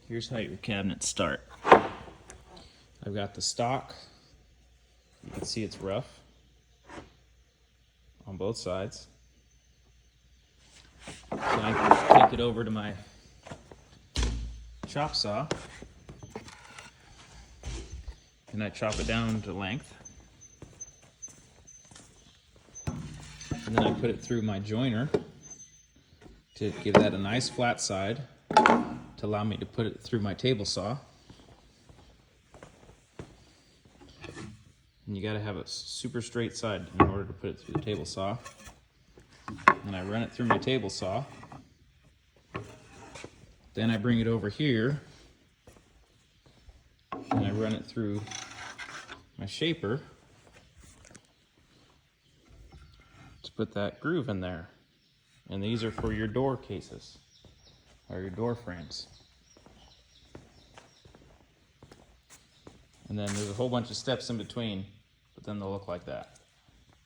Here's how your cabinets start. I've got the stock. You can see it's rough on both sides. So I take it over to my chop saw and I chop it down to length. And then I put it through my joiner to give that a nice flat side to allow me to put it through my table saw. And you gotta have a super straight side in order to put it through the table saw. And I run it through my table saw. Then I bring it over here and I run it through my shaper to put that groove in there. And these are for your door cases or your door frames. And then there's a whole bunch of steps in between, but then they'll look like that.